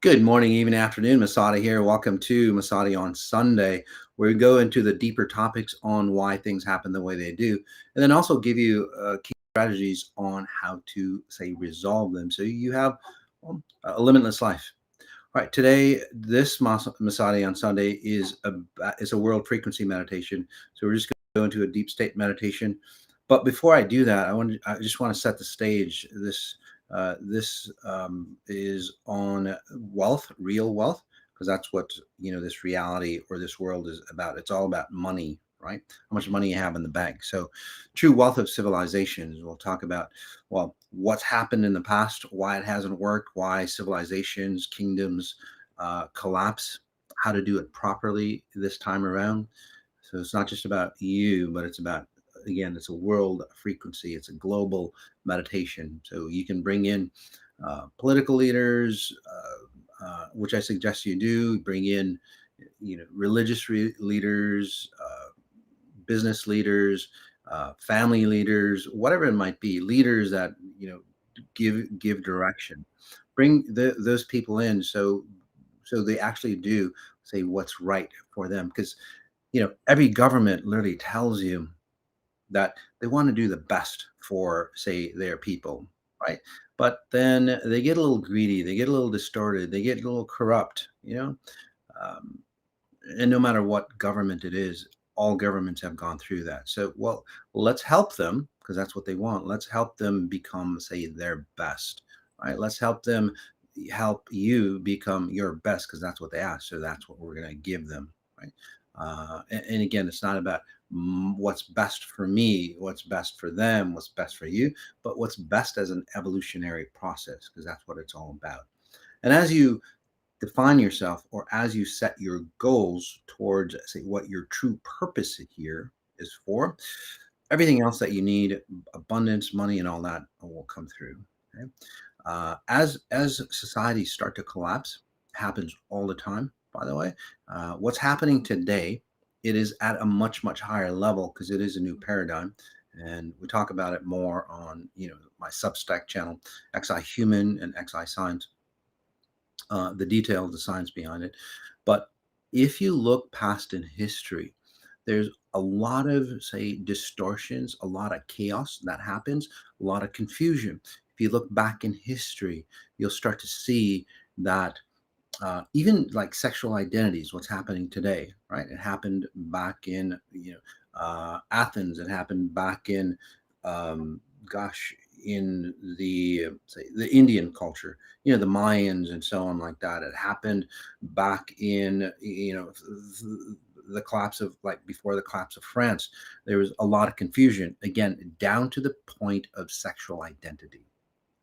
Good morning, even afternoon. Masati here. Welcome to Masati on Sunday, where we go into the deeper topics on why things happen the way they do, and then also give you key strategies on how to, say, resolve them so you have a limitless life. All right, today, this Masadi on Sunday is a world frequency meditation. So we're just going to go into a deep state meditation. But before I do that, I just want to set the stage. This is on wealth, real wealth, because that's what this reality or this world is about. It's all about money, right? How much money you have in the bank. So, true wealth of civilizations. We'll talk about what's happened in the past, why it hasn't worked, why civilizations, kingdoms collapse, how to do it properly this time around. So it's not just about you, but it's about, again, it's a world frequency, it's a global meditation. So you can bring in political leaders, which I suggest you do, bring in, religious leaders, business leaders, family leaders, whatever it might be, leaders that give direction. Bring those people in so they actually do say what's right for them, because every government literally tells you that they want to do the best for, say, their people, right? But then they get a little greedy, they get a little distorted, they get a little corrupt, um, and no matter what government it is, all governments have gone through that. So, well, let's help them because that's what they want. Let's help them become, say, their best, right? Let's help you become your best because that's what they ask. So that's what we're going to give them, right? And again, it's not about what's best for me, what's best for them, what's best for you, but what's best as an evolutionary process because that's what it's all about. And as you define yourself or as you set your goals towards, say, what your true purpose here is for, everything else that you need, abundance, money, and all that will come through. Okay? As societies start to collapse, happens all the time, by the way. What's happening today, it is at a much higher level because it is a new paradigm. And we talk about it more on my Substack channel, XI Human and XI Science, the detail, the science behind it. But if you look past in history, there's a lot of, say, distortions, a lot of chaos that happens, a lot of confusion. If you look back in history, you'll start to see that even like sexual identities, what's happening today, right? It happened back in Athens. It happened back in gosh, in the say the Indian culture, the Mayans and so on like that. It happened back in the collapse of, like, before the collapse of France. There was a lot of confusion, again, down to the point of sexual identity,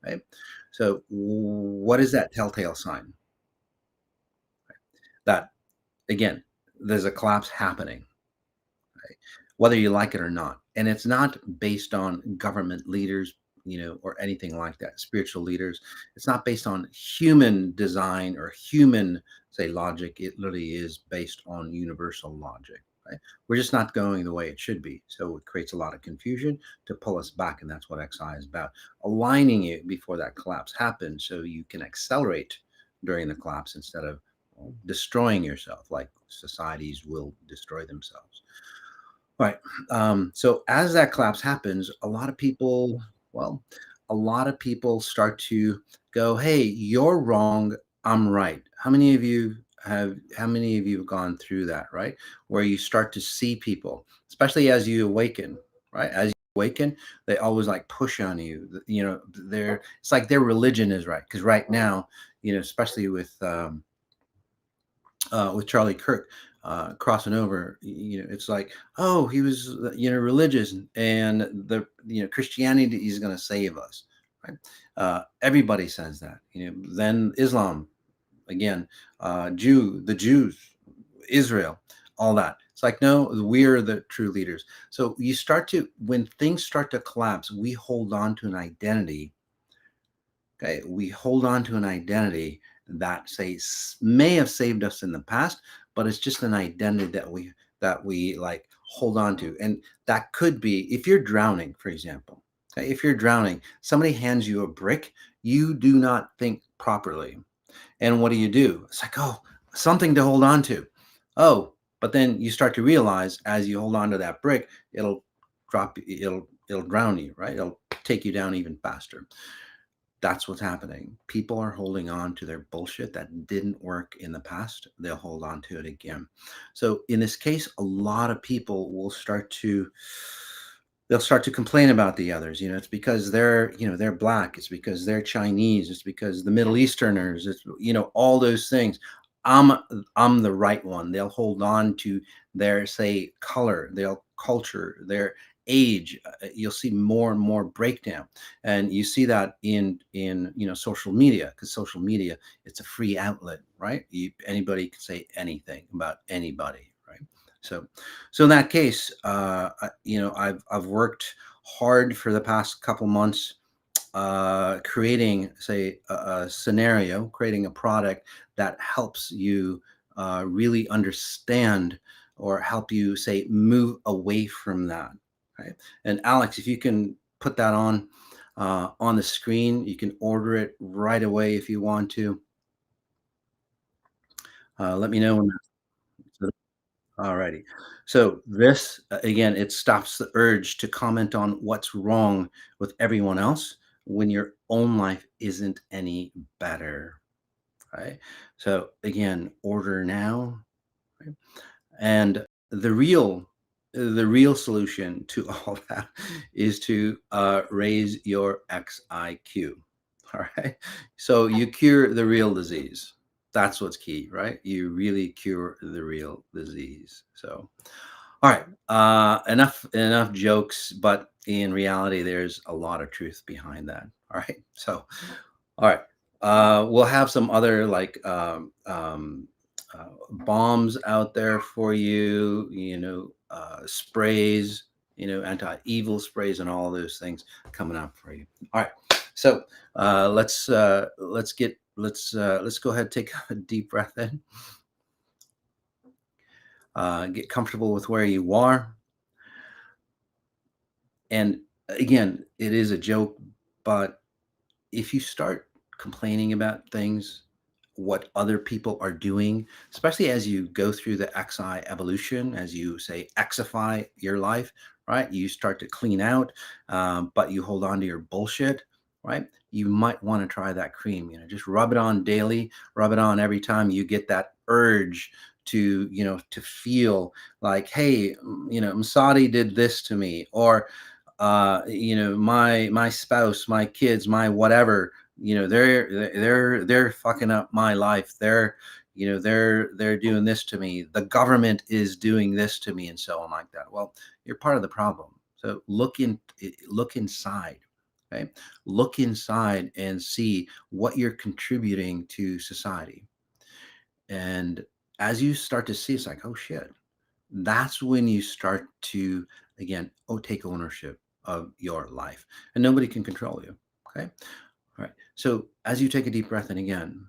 right? So what is that telltale sign? That, again, there's a collapse happening, right? Whether you like it or not. And it's not based on government leaders, or anything like that, spiritual leaders. It's not based on human design or human, say, logic. It literally is based on universal logic. Right? We're just not going the way it should be. So it creates a lot of confusion to pull us back. And that's what XI is about, aligning it before that collapse happens so you can accelerate during the collapse instead of destroying yourself like societies will destroy themselves. Right. So as that collapse happens, well, a lot of people start to go, "Hey, you're wrong. I'm right." How many of you have gone through that, right? Where you start to see people, especially as you awaken, right? As you awaken, they always like push on you. It's like their religion is right. Because right now, especially with Charlie Kirk crossing over. It's like, oh, he was, religious, and Christianity is going to save us, right? Everybody says that. Then Islam again, the Jews, Israel, all that. It's like, no, we're the true leaders. So when things start to collapse, we hold on to an identity. Okay, we hold on to an identity that, say, may have saved us in the past, but it's just an identity that we like hold on to, and that could be if you're drowning, for example. Okay, if you're drowning, somebody hands you a brick, you do not think properly. And what do? It's like, oh, something to hold on to. Oh, but then you start to realize as you hold on to that brick, it'll it'll drown you, right? It'll take you down even faster. That's what's happening. People are holding on to their bullshit that didn't work in the past. They'll hold on to it again. So in this case, a lot of people will start to they'll start to complain about the others. It's because they're black. It's because they're Chinese. It's because the Middle Easterners. It's all those things. I'm I'm the right one. They'll hold on to their say color, their culture, their age. You'll see more and more breakdown, and you see that in social media, because social media, it's a free outlet, right? Anybody can say anything about anybody, right? So so in that case, I've worked hard for the past couple months, creating, say, a scenario, creating a product that helps you really understand, or help you, say, move away from that. Right. And Alex, if you can put that on the screen, you can order it right away if you want to. Let me know when that's alrighty. So this, again, it stops the urge to comment on what's wrong with everyone else when your own life isn't any better, right? So again, order now, right? And the real solution to all that is to raise your XIQ. All right. So you cure the real disease. That's what's key, right? You really cure the real disease. So, all right. Enough jokes, but in reality, there's a lot of truth behind that. All right. So, all right. We'll have some other like bombs out there for you, sprays, anti-evil sprays, and all those things coming up for you. All right. So let's go ahead and take a deep breath in. Get comfortable with where you are. And again, it is a joke, but if you start complaining about things, what other people are doing, especially as you go through the XI evolution, as you say, Xify your life, right? You start to clean out, but you hold on to your bullshit, right? You might want to try that cream. Just rub it on daily, rub it on every time you get that urge to feel like, hey, Masati did this to me, or my spouse, my kids, my whatever, they're fucking up my life. They're doing this to me. The government is doing this to me, and so on, like that. Well, you're part of the problem. So look inside. Okay, look inside and see what you're contributing to society. And as you start to see, it's like, oh shit, that's when you start to, again, take ownership of your life, and nobody can control you. Okay. All right. So as you take a deep breath in again,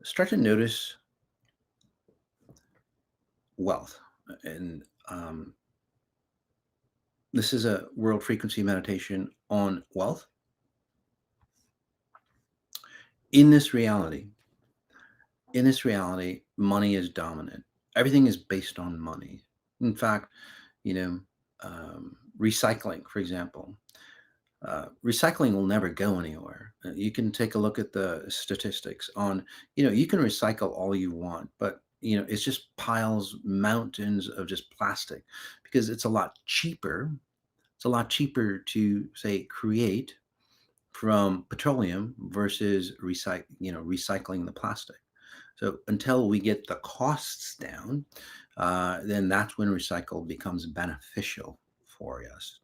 start to notice wealth. And this is a world frequency meditation on wealth. In this reality, money is dominant. Everything is based on money. In fact, you know, recycling, for example, recycling will never go anywhere. You can take a look at the statistics on, you can recycle all you want, but it's just piles, mountains of just plastic, because it's a lot cheaper. It's a lot cheaper to say create from petroleum versus recycling the plastic. So until we get the costs down, then that's when recycle becomes beneficial for us.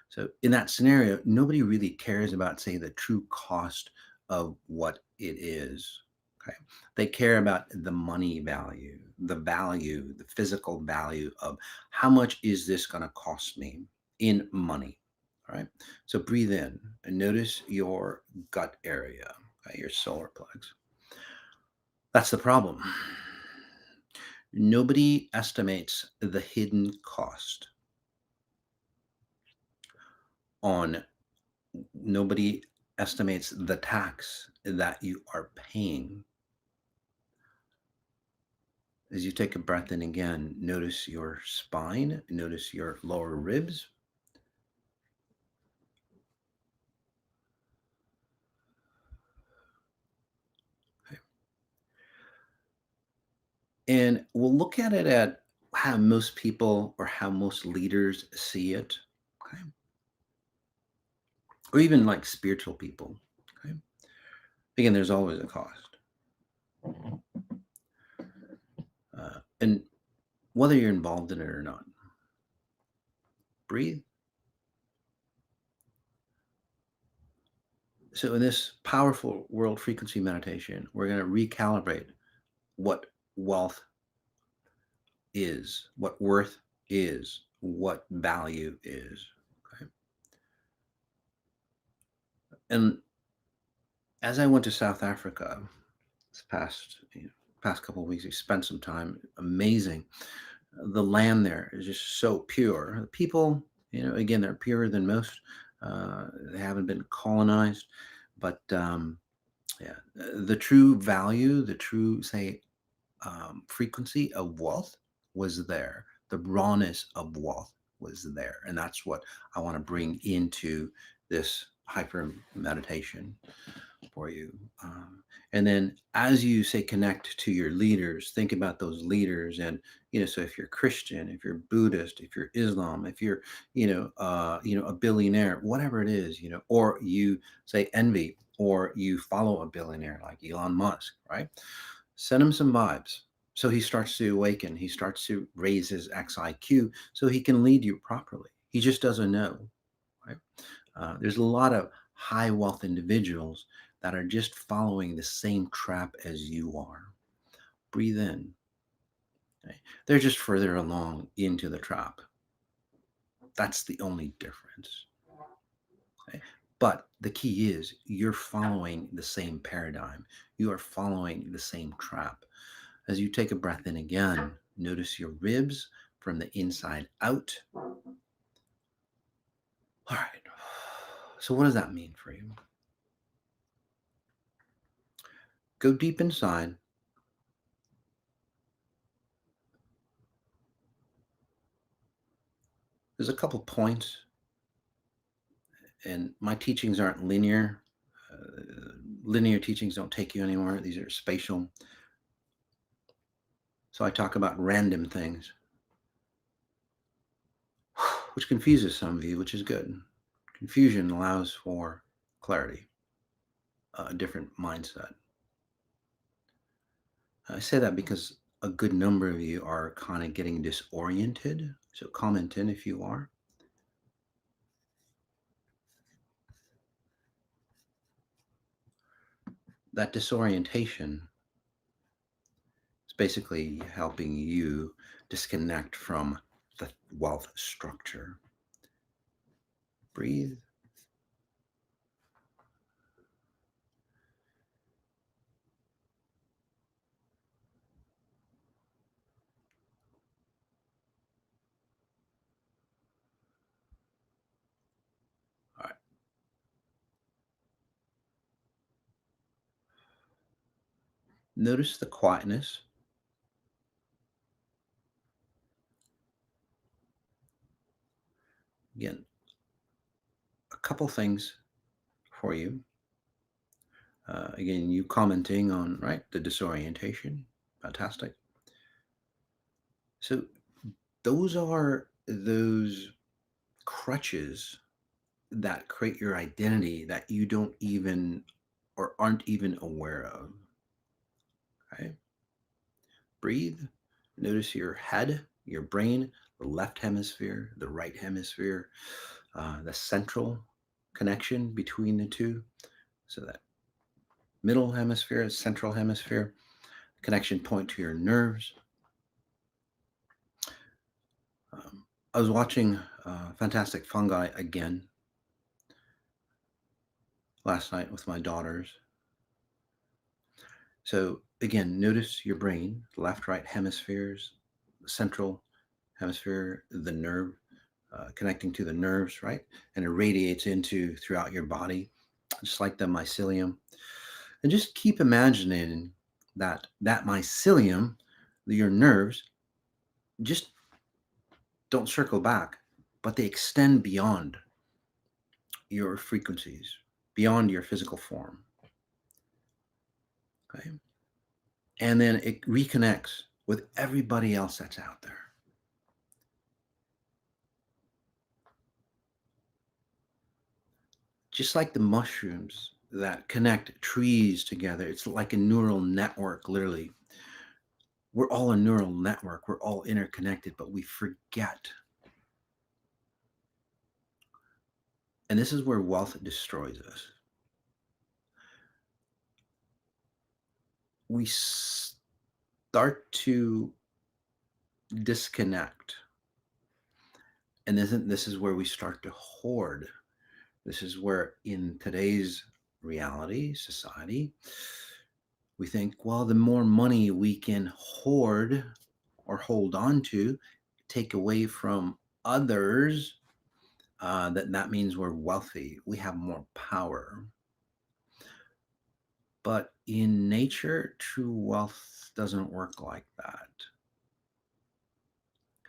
So in that scenario, nobody really cares about, say, the true cost of what it is. Okay. They care about the money value, the physical value of how much is this going to cost me in money. All right. So breathe in and notice your gut area, okay, your solar plex. That's the problem. Nobody estimates the hidden cost on nobody estimates the tax that you are paying. As you take a breath in again, notice your spine, notice your lower ribs. Okay. And we'll look at it at how most people or how most leaders see it. Okay. Or even like spiritual people. Okay. Again, there's always a cost. And whether you're involved in it or not, breathe. So, in this powerful world frequency meditation, we're going to recalibrate what wealth is, what worth is, what value is. Okay. And as I went to South Africa this past couple of weeks, I spent some time. Amazing. The land there is just so pure. The people, again, they're purer than most. They haven't been colonized, but yeah, the true value, the true, say, frequency of wealth was there. The rawness of wealth was there. And that's what I want to bring into this hyper meditation for you. And then as you say, connect to your leaders, think about those leaders. And, so if you're Christian, if you're Buddhist, if you're Islam, if you're, a billionaire, whatever it is, or you say envy, or you follow a billionaire like Elon Musk, right? Send him some vibes. So he starts to awaken. He starts to raise his XIQ so he can lead you properly. He just doesn't know, right? There's a lot of high wealth individuals that are just following the same trap as you are. Breathe in. Okay? They're just further along into the trap. That's the only difference. Okay? But the key is you're following the same paradigm. You are following the same trap. As you take a breath in again, notice your ribs from the inside out. All right. So, what does that mean for you? Go deep inside. There's a couple points, and my teachings aren't linear. Linear teachings don't take you anywhere, these are spatial. So, I talk about random things, which confuses some of you, which is good. Confusion allows for clarity, a different mindset. I say that because a good number of you are kind of getting disoriented. So comment in if you are. That disorientation is basically helping you disconnect from the wealth structure. Breathe. All right. Notice the quietness. Again, a couple things for you. Again, you commenting on, right, the disorientation. Fantastic. So those are those crutches that create your identity that you don't even or aren't even aware of. Okay. Breathe. Notice your head, your brain, the left hemisphere, the right hemisphere, the central connection between the two. So that middle hemisphere, central hemisphere, connection point to your nerves. I was watching Fantastic Fungi again last night with my daughters. So Again, notice your brain, left, right hemispheres, the central hemisphere, the nerve, connecting to the nerves, right? And it radiates into throughout your body, just like the mycelium. And just keep imagining that mycelium, your nerves, just don't circle back, but they extend beyond your frequencies, beyond your physical form. Okay. And then it reconnects with everybody else that's out there. Just like the mushrooms that connect trees together, it's like a neural network, literally. We're all a neural network, we're all interconnected, but we forget. And this is where wealth destroys us. We start to disconnect. And this is where we start to hoard. This is where, in today's reality, society, we think, well, the more money we can hoard or hold on to, take away from others, that means we're wealthy. We have more power. But in nature, true wealth doesn't work like that.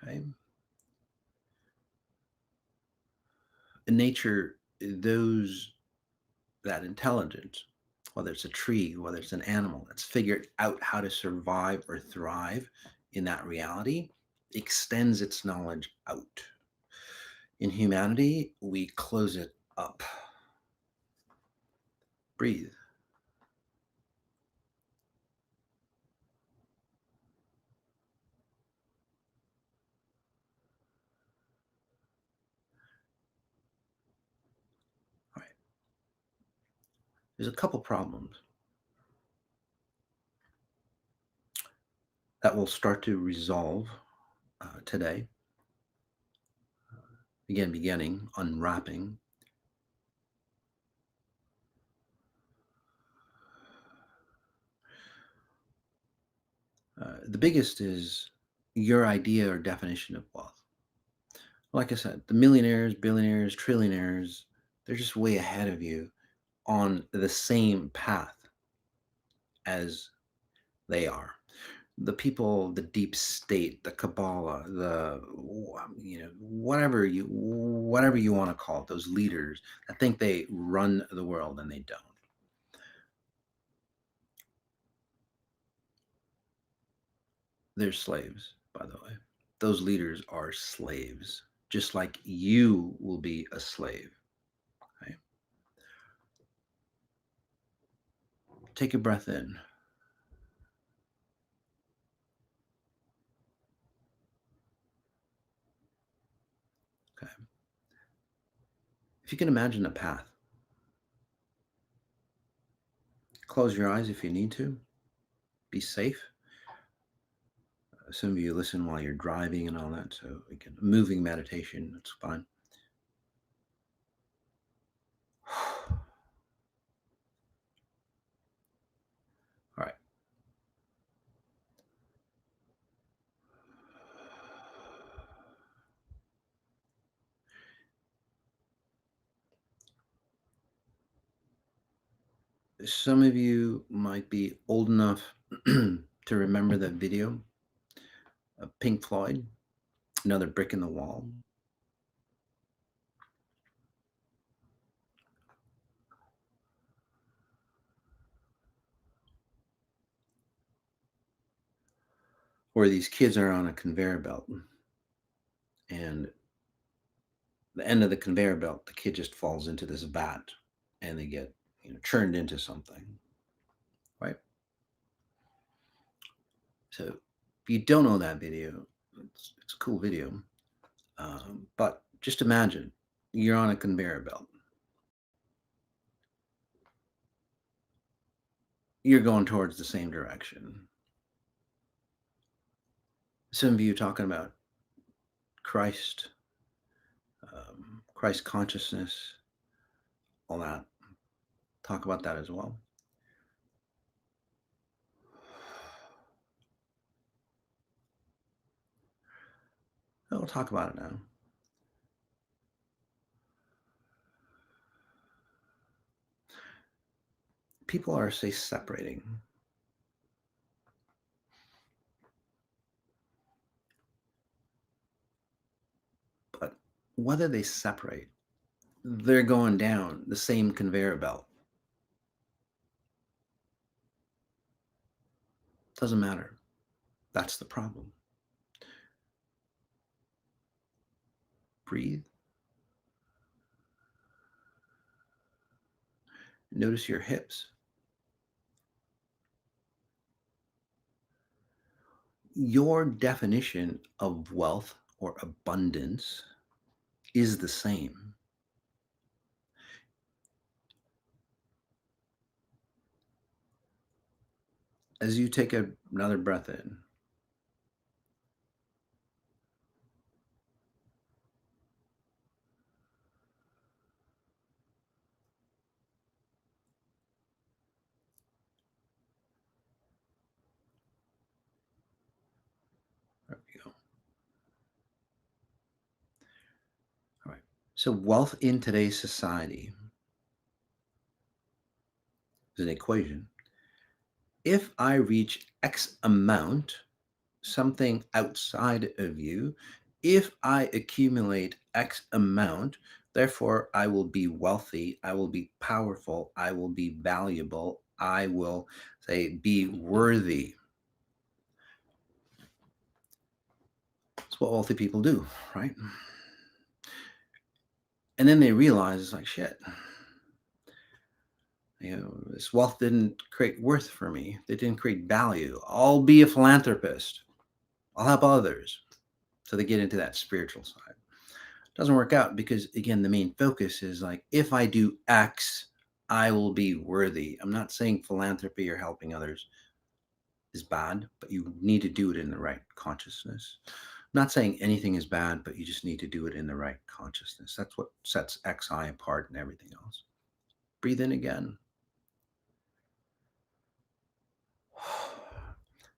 Okay. In nature, those that intelligence, whether it's a tree, whether it's an animal that's figured out how to survive or thrive in that reality, extends its knowledge out. In humanity, we close it up. Breathe. All right. There's a couple problems that will start to resolve today. Again, beginning, unwrapping. The biggest is your idea or definition of wealth. Like I said, the millionaires, billionaires, trillionaires, they're just way ahead of you on the same path as they are. The people, the deep state, the Kabbalah, the whatever you want to call it, those leaders that think they run the world and they don't. They're slaves, by the way. Those leaders are slaves, just like you will be a slave. Okay? Take a breath in. Okay. If you can imagine a path, close your eyes if you need to. Be safe. Some of you listen while you're driving and all that, so again, moving meditation, that's fine. All right. Some of you might be old enough to remember that video of Pink Floyd, Another Brick in the Wall. Where these kids are on a conveyor belt, and the end of the conveyor belt, the kid just falls into this vat, and they get churned into something, right? So if you don't know that video, it's a cool video, but just imagine you're on a conveyor belt. You're going towards the same direction. Some of you talking about Christ, Christ consciousness, all that. Talk about that as well. We'll talk about it now. People are, say, separating, but whether they separate, they're going down the same conveyor belt. Doesn't matter. That's the problem. Breathe. Notice your hips. Your definition of wealth or abundance is the same. As you take another breath in, there we go. All right. So, wealth in today's society is an equation. If I reach X amount, something outside of you, if I accumulate X amount, therefore I will be wealthy, I will be powerful, I will be valuable, I will, say, be worthy. That's what wealthy people do, right? And then they realize it's like, shit, this wealth didn't create worth for me. They didn't create value. I'll be a philanthropist. I'll help others. So they get into that spiritual side. Doesn't work out because, again, the main focus is like, if I do X, I will be worthy. I'm not saying philanthropy or helping others is bad, but you need to do it in the right consciousness. I'm not saying anything is bad, but you just need to do it in the right consciousness. That's what sets XI apart and everything else. Breathe in again.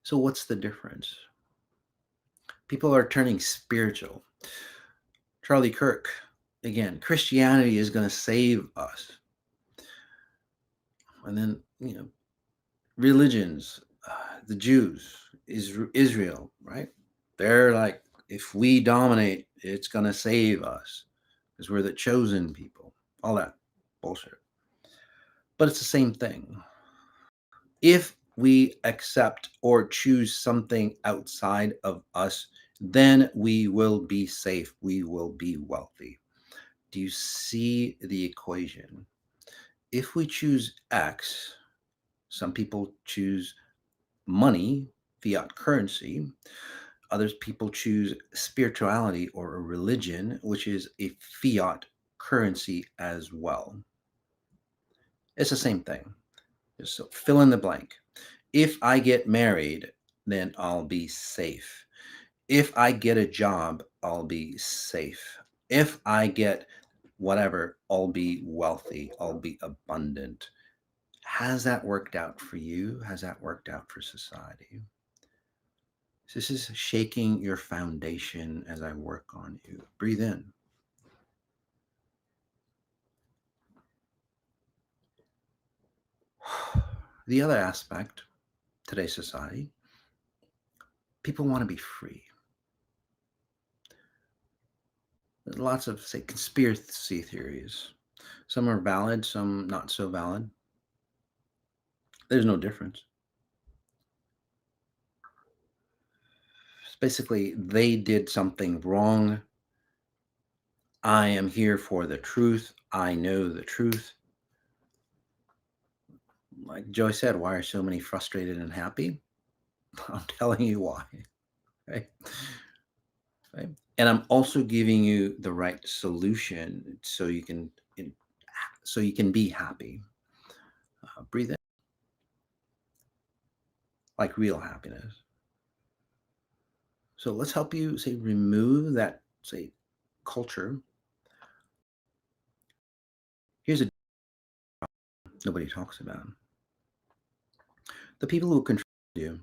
So, what's the difference? People are turning spiritual. Charlie Kirk, again, Christianity is going to save us. And then, religions, the Jews, Israel, right? They're like, if we dominate, it's going to save us because we're the chosen people. All that bullshit. But it's the same thing. If we accept or choose something outside of us, then we will be safe. We will be wealthy. Do you see the equation? If we choose X, some people choose money, fiat currency. Others people choose spirituality or a religion, which is a fiat currency as well. It's the same thing. Just so fill in the blank. If I get married, then I'll be safe. If I get a job, I'll be safe. If I get whatever, I'll be wealthy. I'll be abundant. Has that worked out for you? Has that worked out for society? This is shaking your foundation as I work on you. Breathe in. The other aspect, today's society, people want to be free. There's lots of, say, conspiracy theories. Some are valid, some not so valid. There's no difference. It's basically, they did something wrong. I am here for the truth. I know the truth. Like Joy said, why are so many frustrated and happy? I'm telling you why. Right? Right? And I'm also giving you the right solution so you can be happy. Breathe in, like real happiness. So let's help you, say, remove that, say, culture. Here's a nobody talks about: the people who control you.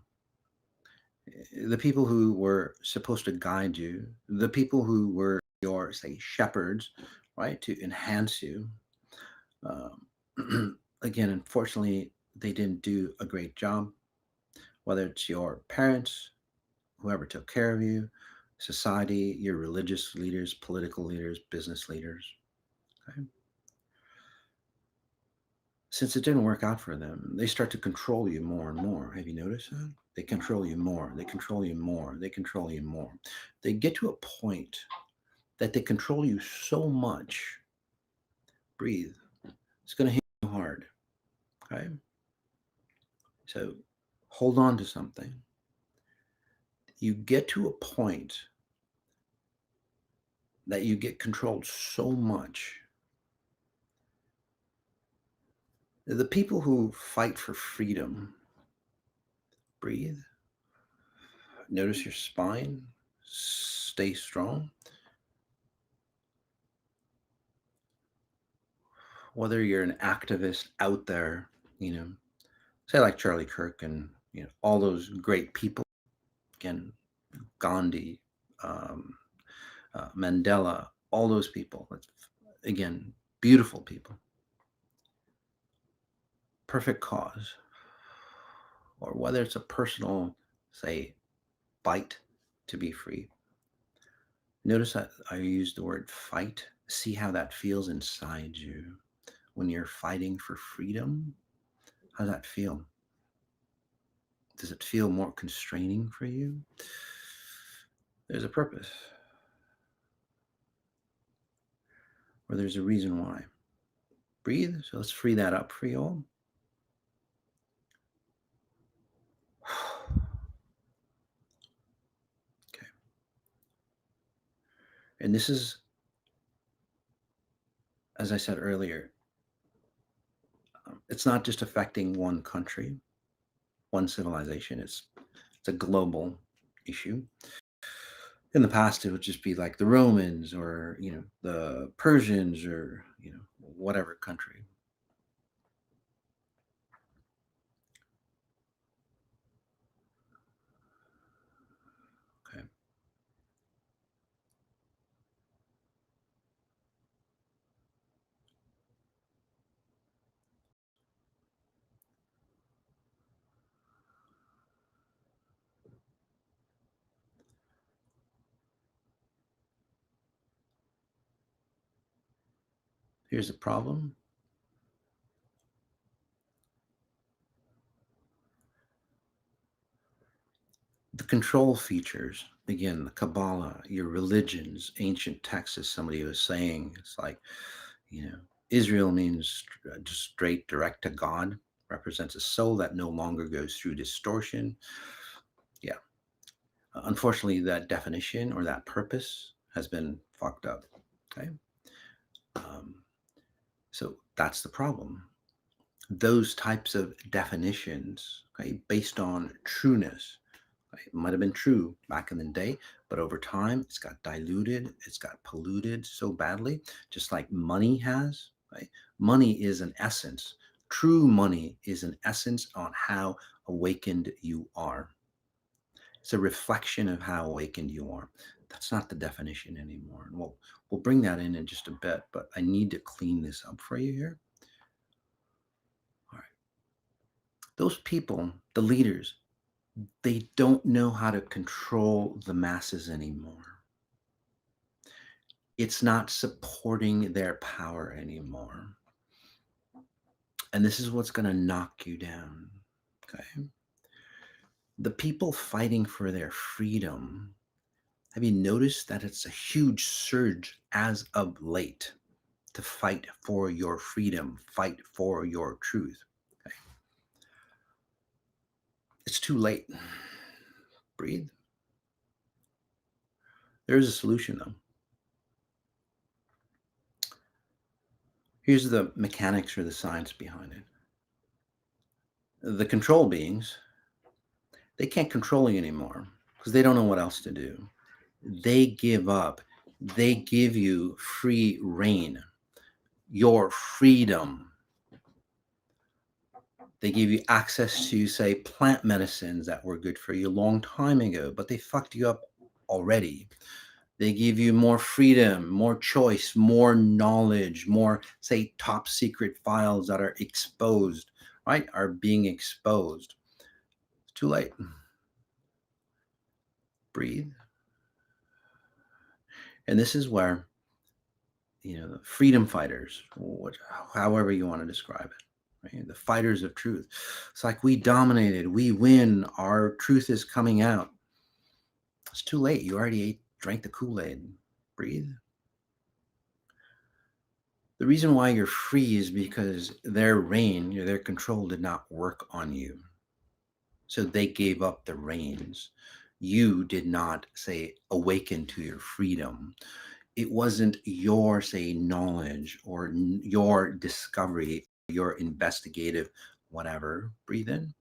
The people who were supposed to guide you, the people who were your, say, shepherds, right, to enhance you. Again, unfortunately, they didn't do a great job, whether it's your parents, whoever took care of you, society, your religious leaders, political leaders, business leaders. Okay? Since it didn't work out for them, they start to control you more and more. Have you noticed that? They control you more. They control you more. They control you more. They get to a point that they control you so much. Breathe. It's going to hit you hard. Okay. So hold on to something. You get to a point that you get controlled so much. The people who fight for freedom, breathe. Notice your spine. Stay strong. Whether you're an activist out there, you know, say like Charlie Kirk and all those great people, again, Gandhi, um, Mandela, all those people. Again, beautiful people, perfect cause, or whether it's a personal, say, fight to be free. Notice that I use the word fight. See how that feels inside you when you're fighting for freedom. How does that feel? Does it feel more constraining for you? There's a purpose, or there's a reason why. Breathe. So let's free that up for you all. Okay. And this is, as I said earlier, it's not just affecting one country, one civilization. It's a global issue. In the past, it would just be like the Romans or the Persians or whatever country. Okay. Here's the problem. The control features, again, the Kabbalah, your religions, ancient texts, as somebody was saying, it's like, Israel means just straight, direct to God, represents a soul that no longer goes through distortion. Yeah. Unfortunately, that definition or that purpose has been fucked up. Okay. Um, so that's the problem. Those types of definitions, okay, based on trueness, right? It might have been true back in the day, but over time it's got diluted, it's got polluted so badly, just like money has, right? Money is an essence. True money is an essence on how awakened you are. It's a reflection of how awakened you are. That's not the definition anymore. And we'll bring that in just a bit, but I need to clean this up for you here. All right. Those people, the leaders, they don't know how to control the masses anymore. It's not supporting their power anymore. And this is what's going to knock you down. Okay. The people fighting for their freedom, have you noticed that it's a huge surge as of late to fight for your freedom, fight for your truth? Okay. It's too late. Breathe. There is a solution, though. Here's the mechanics or the science behind it. The control beings, they can't control you anymore because they don't know what else to do. They give up. They give you free reign, your freedom. They gave you access to, say, plant medicines that were good for you a long time ago, but they fucked you up already. They give you more freedom, more choice, more knowledge, more, say, top secret files that are exposed, right? Are being exposed. It's too late. Breathe. And this is where, the freedom fighters, however you want to describe it, right? The fighters of truth. It's like we dominated, we win, our truth is coming out. It's too late. You already drank the Kool-Aid. Breathe. The reason why you're free is because their reign, their control did not work on you. So they gave up the reins. You did not, say, awaken to your freedom. It wasn't your, say, knowledge or your discovery, your investigative whatever. Breathe in.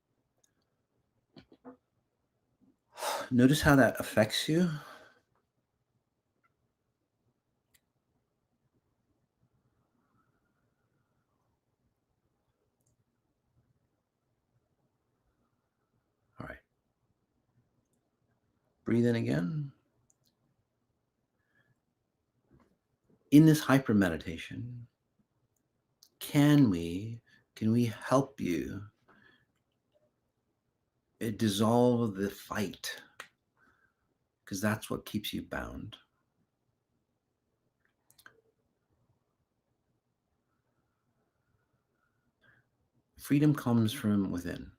Notice how that affects you. All right. Breathe in again. In this hyper meditation, can we help you dissolve the fight? Because that's what keeps you bound. Freedom comes from within.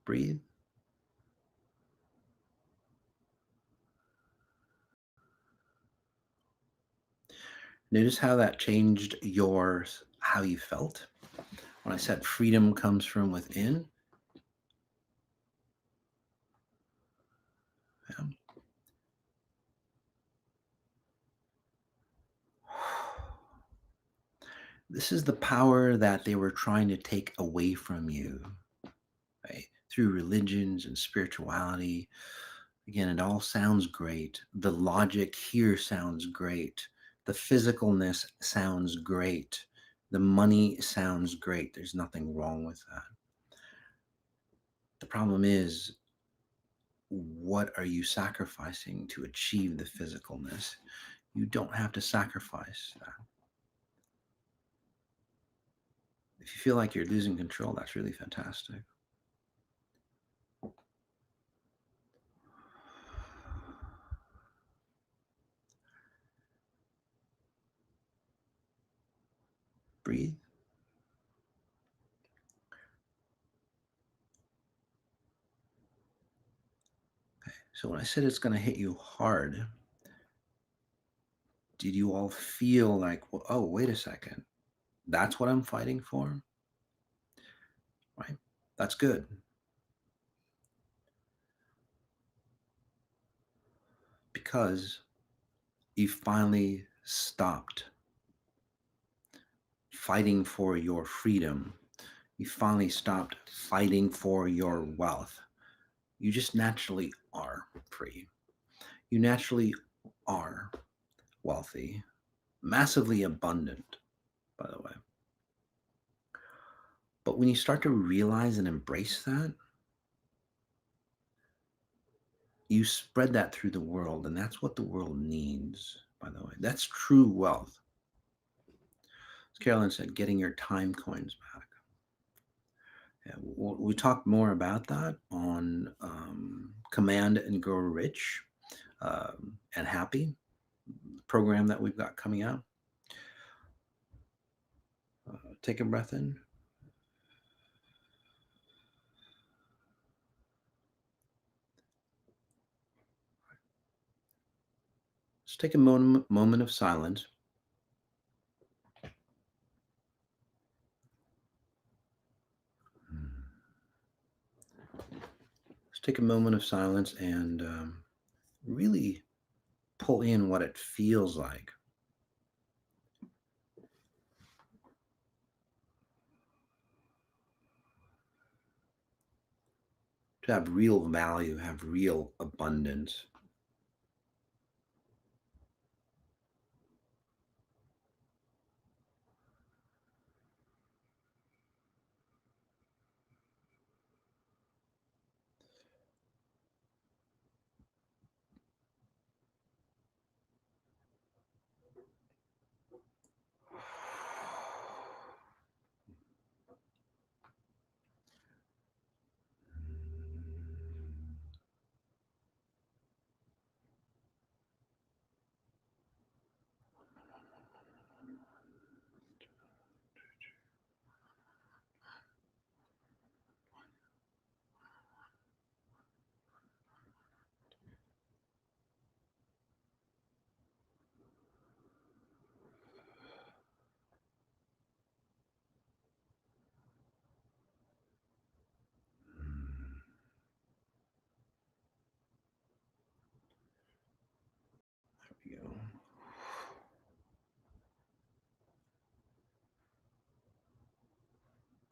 Breathe. Notice how that changed how you felt. When I said freedom comes from within. Yeah. This is the power that they were trying to take away from you, right? Through religions and spirituality. Again, it all sounds great. The logic here sounds great. The physicalness sounds great. The money sounds great. There's nothing wrong with that. The problem is, what are you sacrificing to achieve the physicalness? You don't have to sacrifice that. If you feel like you're losing control, that's really fantastic. Breathe. Okay. So when I said it's going to hit you hard, did you all feel like, well, oh, wait a second, that's what I'm fighting for? Right? That's good. Because you finally stopped fighting for your freedom. You finally stopped fighting for your wealth. You just naturally are free. You naturally are wealthy, massively abundant, by the way. But when you start to realize and embrace that, you spread that through the world, and that's what the world needs, by the way. That's true wealth. As Carolyn said, getting your time coins back. Yeah, we talk more about that on Command and Grow Rich and Happy program that we've got coming out. Take a breath in. Just take a moment of silence. Just take a moment of silence and really pull in what it feels like to have real value, have real abundance.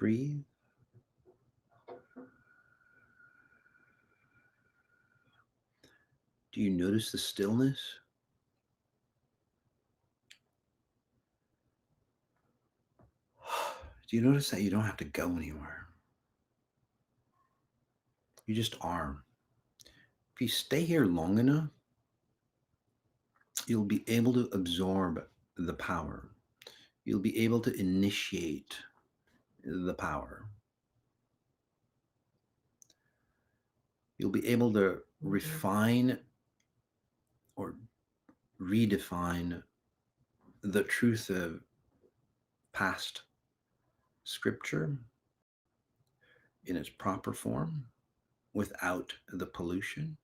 Breathe. Do you notice the stillness? Do you notice that you don't have to go anywhere? You just are. If you stay here long enough, you'll be able to absorb the power. You'll be able to initiate the power. You'll be able to refine or redefine the truth of past scripture in its proper form without the pollution.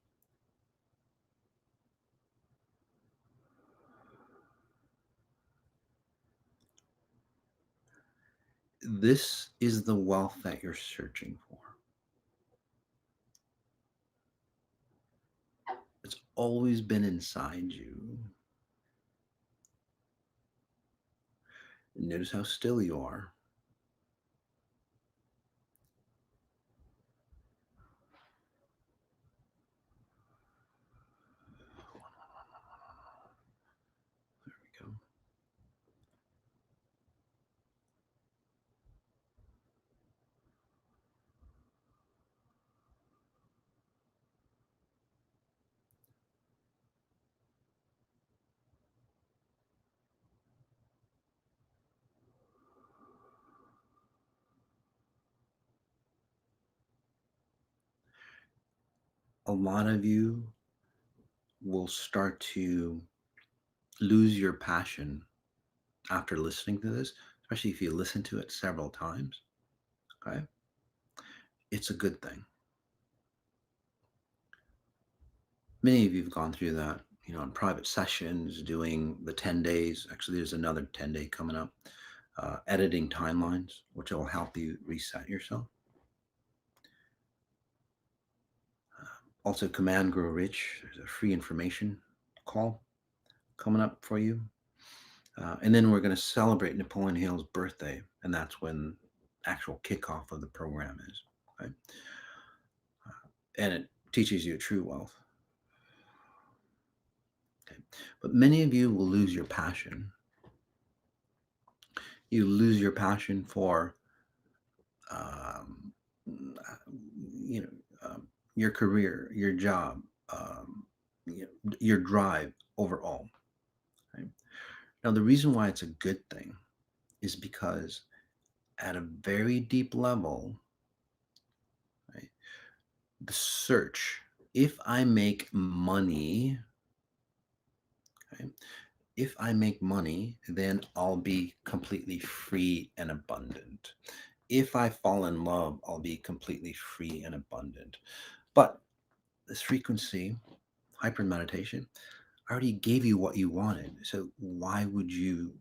This is the wealth that you're searching for. It's always been inside you. Notice how still you are. There we go. A lot of you will start to lose your passion after listening to this, especially if you listen to it several times. Okay. It's a good thing. Many of you have gone through that, in private sessions, doing the 10 days. Actually, there's another 10-day coming up, editing timelines, which will help you reset yourself. Also, Command Grow Rich. There's a free information call coming up for you. And then we're going to celebrate Napoleon Hill's birthday, and that's when actual kickoff of the program is. Okay? And it teaches you true wealth. Okay? But many of you will lose your passion. You lose your passion for, um, your career, your job, your drive overall. Right? Now, the reason why it's a good thing is because at a very deep level, right, the search, if I make money, okay, if I make money, then I'll be completely free and abundant. If I fall in love, I'll be completely free and abundant. But this frequency, hyper meditation, I already gave you what you wanted. So why would you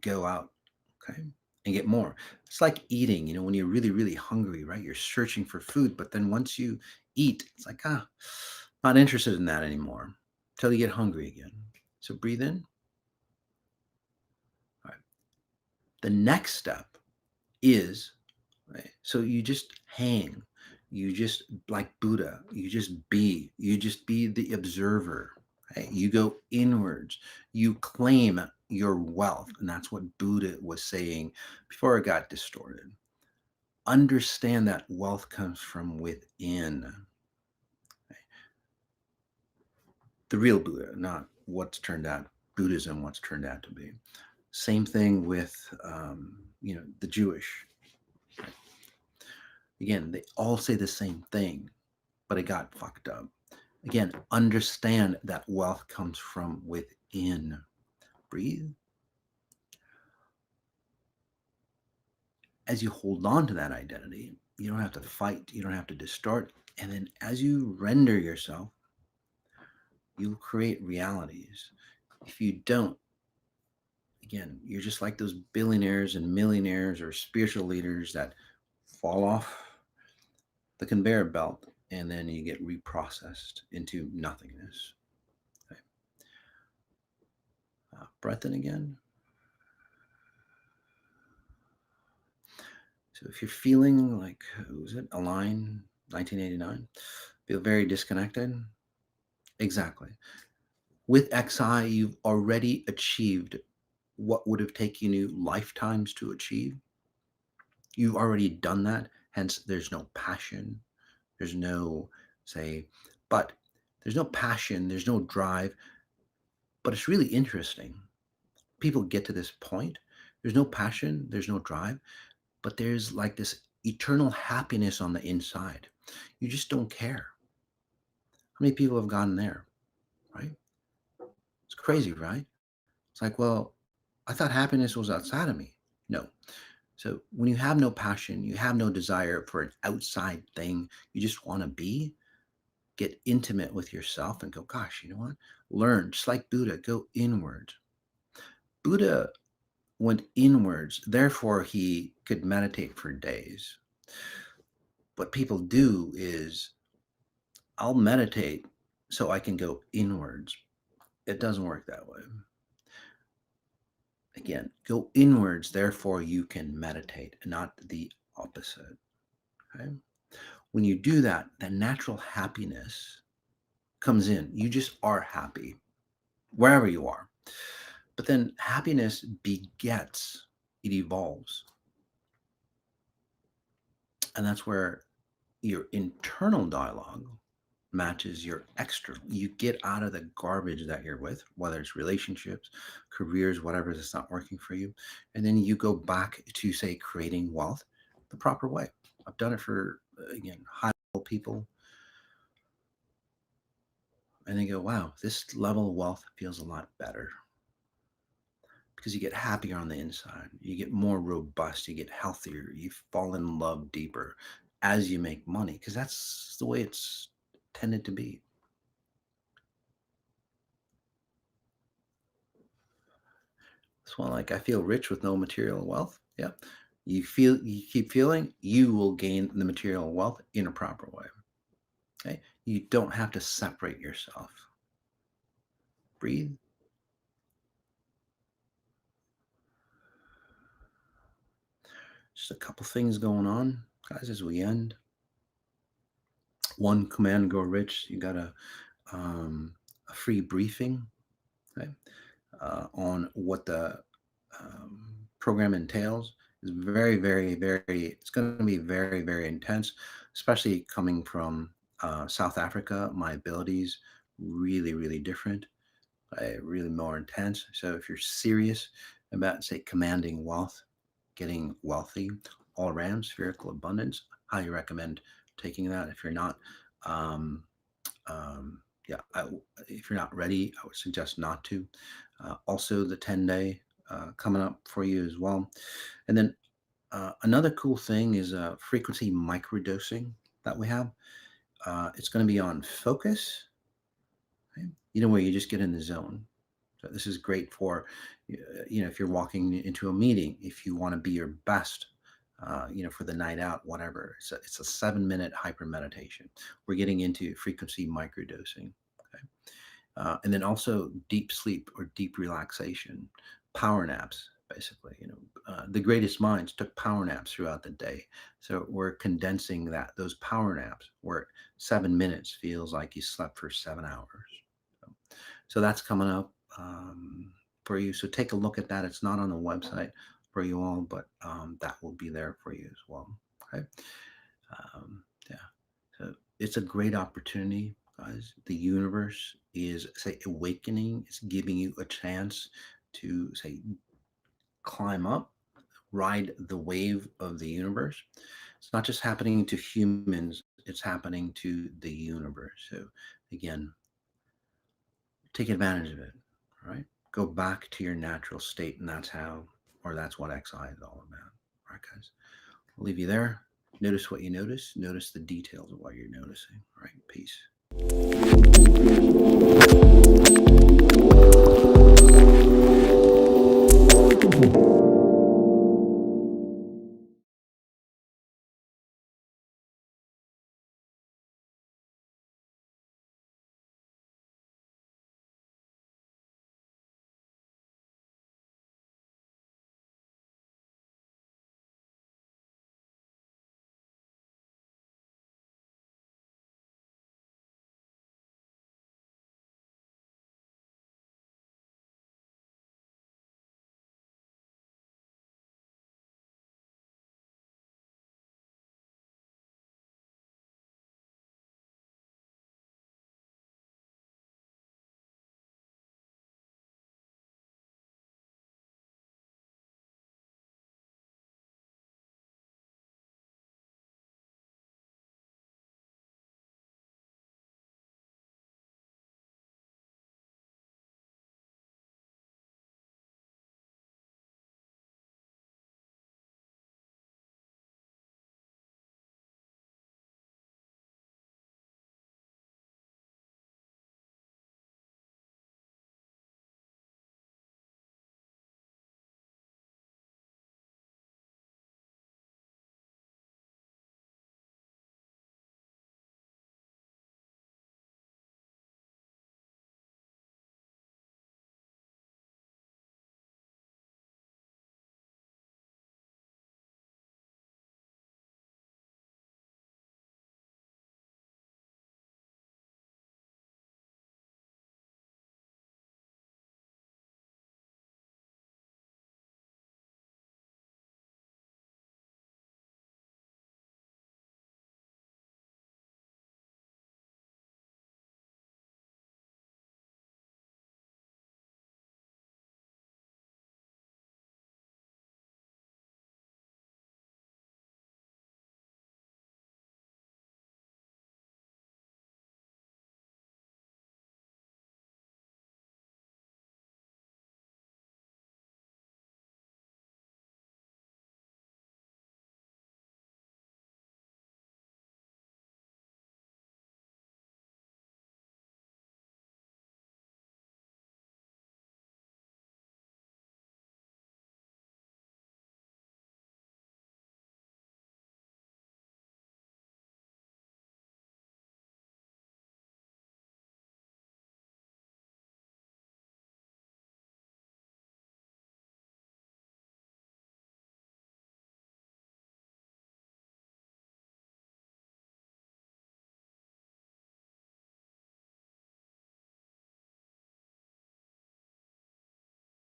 go out, okay, and get more? It's like eating, when you're really, really hungry, right? You're searching for food, but then once you eat, it's like, not interested in that anymore until you get hungry again. So breathe in. All right. The next step is, right, so you just hang, you just, like Buddha, you just be the observer. Okay? You go inwards, you claim your wealth. And that's what Buddha was saying before it got distorted. Understand that wealth comes from within. Okay? The real Buddha, not what's turned out, Buddhism, what's turned out to be. Same thing with, the Jewish. Again, they all say the same thing, but it got fucked up. Again, understand that wealth comes from within. Breathe. As you hold on to that identity, you don't have to fight, you don't have to distort. And then as you render yourself, you'll create realities. If you don't, again, you're just like those billionaires and millionaires or spiritual leaders that fall off the conveyor belt and then you get reprocessed into nothingness. Okay. Breath in again. So if you're feeling like, who was it, Align 1989, feel very disconnected, exactly. With XI, you've already achieved what would have taken you lifetimes to achieve. You've already done that. Hence, there's no passion. There's no, say, but there's no passion, there's no drive. But it's really interesting. People get to this point. There's no passion, there's no drive, but there's like this eternal happiness on the inside. You just don't care. How many people have gotten there, right? It's crazy, right? It's like, well, I thought happiness was outside of me. No. So when you have no passion, you have no desire for an outside thing, you just want to be, get intimate with yourself and go, gosh, you know what? Learn, just like Buddha, go inward. Buddha went inwards, therefore he could meditate for days. What people do is, I'll meditate so I can go inwards. It doesn't work that way. Again, go inwards, therefore you can meditate, not the opposite. Okay? When you do that, the natural happiness comes in. You just are happy wherever you are. But then happiness begets, it evolves. And that's where your internal dialogue matches your external. You get out of the garbage that you're with, whether it's relationships, careers, whatever that's not working for you. And then you go back to, say, creating wealth the proper way. I've done it for, again, high level people. And they go, wow, this level of wealth feels a lot better because you get happier on the inside. You get more robust. You get healthier. You fall in love deeper as you make money because that's the way it's tended to be. So, like, I feel rich with no material wealth. Yeah. You keep feeling, you will gain the material wealth in a proper way. Okay. You don't have to separate yourself. Breathe. Just a couple things going on, guys, as we end. One, Command Grow Rich. You got a free briefing, okay, on what the program entails. Is very, very, very. It's going to be very, very intense, especially coming from South Africa. My abilities really, really different, really more intense. So if you're serious about, say, commanding wealth, getting wealthy all around, spherical abundance, highly recommend taking that. If you're not, um, yeah, if you're not ready, I would suggest not to. Also, the 10-day coming up for you as well. And then another cool thing is frequency microdosing that we have. It's going to be on focus, right? Where you just get in the zone. So this is great for, if you're walking into a meeting, if you want to be your best, for the night out, whatever. It's a 7-minute hyper meditation. We're getting into frequency microdosing. Okay. And then also deep sleep or deep relaxation, power naps, basically. The greatest minds took power naps throughout the day. So we're condensing those power naps where 7 minutes feels like you slept for 7 hours. So that's coming up for you. So take a look at that. It's not on the website for you all, but that will be there for you as well. Okay. Yeah. So it's a great opportunity, guys. The universe is, say, awakening. It's giving you a chance to, say, climb up, ride the wave of the universe. It's not just happening to humans, it's happening to the universe. So again, take advantage of it. All right. Go back to your natural state, and that's what XI is all about. All right, guys. I'll leave you there. Notice what you notice. Notice the details of what you're noticing. All right. Peace.